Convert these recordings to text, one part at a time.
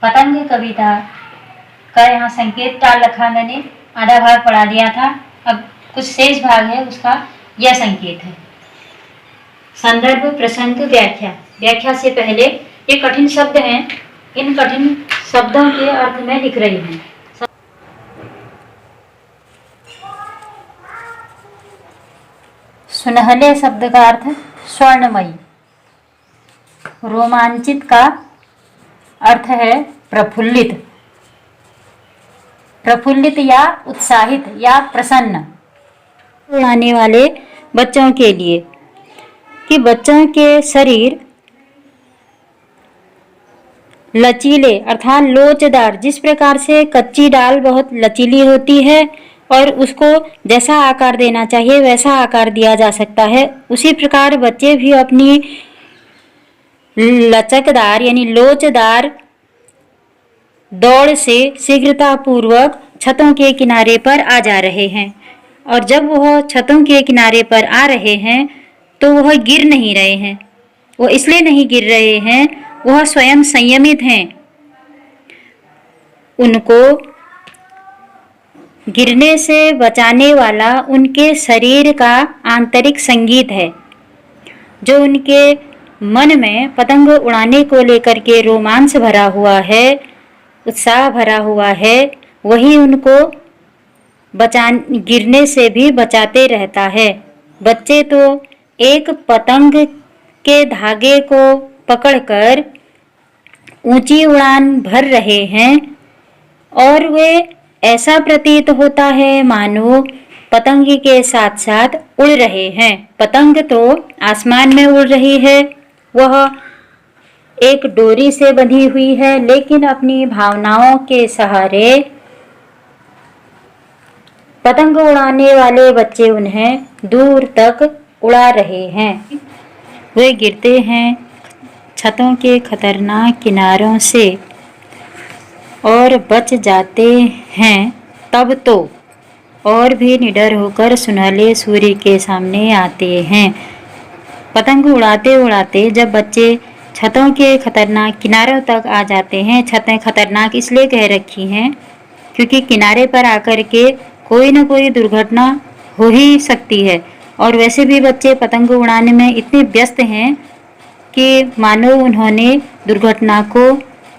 पतंग कविता का यहाँ संकेत टाल रखा मैंने, आधा भाग पढ़ा दिया था। अब कुछ शेष भाग है, उसका यह संकेत है। संदर्भ, प्रसंग, व्याख्या। व्याख्या से पहले ये कठिन शब्द हैं, इन कठिन शब्दों के अर्थ में लिख रही हूँ। सुनहले शब्द का अर्थ स्वर्णमयी। रोमांचित का अर्थ है प्रफुल्लित। प्रफुल्लित या उत्साहित या प्रसन्न। उड़ाने वाले बच्चों के लिए कि बच्चों के शरीर लचीले अर्थात लोचदार, जिस प्रकार से कच्ची दाल बहुत लचीली होती है और उसको जैसा आकार देना चाहिए वैसा आकार दिया जा सकता है, उसी प्रकार बच्चे भी अपनी लचकदार यानी लोचदार दौड़ से शीघ्रतापूर्वक छतों के किनारे पर आ जा रहे हैं। और जब वह छतों के किनारे पर आ रहे हैं तो वह गिर नहीं रहे हैं। वो इसलिए नहीं गिर रहे हैं, वह स्वयं संयमित हैं। उनको गिरने से बचाने वाला उनके शरीर का आंतरिक संगीत है, जो उनके मन में पतंग उड़ाने को लेकर के रोमांच भरा हुआ है, उत्साह भरा हुआ है, वही उनको गिरने से भी बचाते रहता है। बच्चे तो एक पतंग के धागे को पकड़कर ऊंची उड़ान भर रहे हैं और वे ऐसा प्रतीत होता है मानो पतंग के साथ साथ उड़ रहे हैं। पतंग तो आसमान में उड़ रही है, वह एक डोरी से बंधी हुई है, लेकिन अपनी भावनाओं के सहारे पतंग उड़ाने वाले बच्चे उन्हें दूर तक उड़ा रहे हैं। वे गिरते हैं छतों के खतरनाक किनारों से और बच जाते हैं, तब तो और भी निडर होकर सुनहले सूर्य के सामने आते हैं। पतंग उड़ाते उड़ाते जब बच्चे छतों के खतरनाक किनारों तक आ जाते हैं, छतें खतरनाक इसलिए कह रखी हैं क्योंकि किनारे पर आकर के कोई न कोई दुर्घटना हो ही सकती है। और वैसे भी बच्चे पतंग उड़ाने में इतने व्यस्त हैं कि मानो उन्होंने दुर्घटना को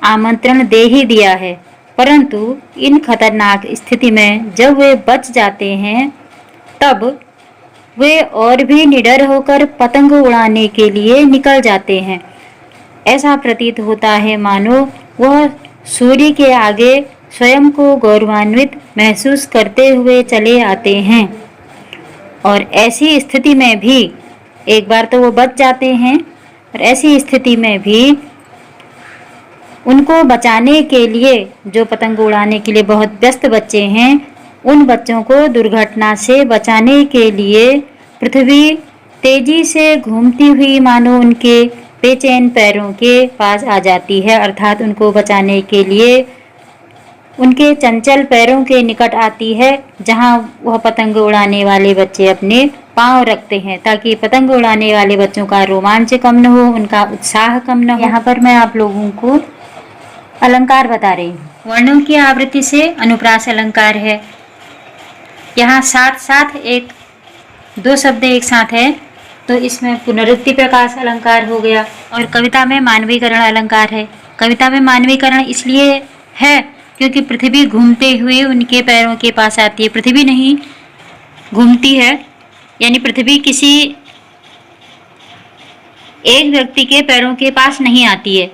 आमंत्रण दे ही दिया है। परंतु इन खतरनाक स्थिति में जब वे बच जाते हैं, तब वे और भी निडर होकर पतंग उड़ाने के लिए निकल जाते हैं। ऐसा प्रतीत होता है मानो वह सूर्य के आगे स्वयं को गौरवान्वित महसूस करते हुए चले आते हैं। और ऐसी स्थिति में भी एक बार तो वो बच जाते हैं, और ऐसी स्थिति में भी उनको बचाने के लिए, जो पतंग उड़ाने के लिए बहुत व्यस्त बच्चे हैं, उन बच्चों को दुर्घटना से बचाने के लिए पृथ्वी तेजी से घूमती हुई मानो उनके बेचैन पैरों के पास आ जाती है, अर्थात उनको बचाने के लिए उनके चंचल पैरों के निकट आती है, जहां वह पतंग उड़ाने वाले बच्चे अपने पांव रखते हैं, ताकि पतंग उड़ाने वाले बच्चों का रोमांच कम न हो, उनका उत्साह कम न हो। यहाँ पर मैं आप लोगों को अलंकार बता रही हूँ। वर्णों की आवृत्ति से अनुप्रास अलंकार है। यहाँ साथ साथ एक दो शब्द एक साथ है, तो इसमें पुनरुक्ति प्रकाश अलंकार हो गया। और कविता में मानवीकरण अलंकार है। कविता में मानवीकरण इसलिए है क्योंकि पृथ्वी घूमते हुए उनके पैरों के पास आती है। पृथ्वी नहीं घूमती है, यानी पृथ्वी किसी एक व्यक्ति के पैरों के पास नहीं आती है।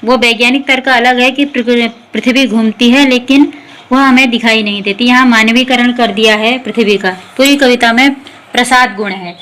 वो वैज्ञानिक तर्क अलग है कि पृथ्वी घूमती है, लेकिन वह हमें दिखाई नहीं देती। यहाँ मानवीकरण कर दिया है पृथ्वी का। पूरी कविता में प्रसाद गुण है।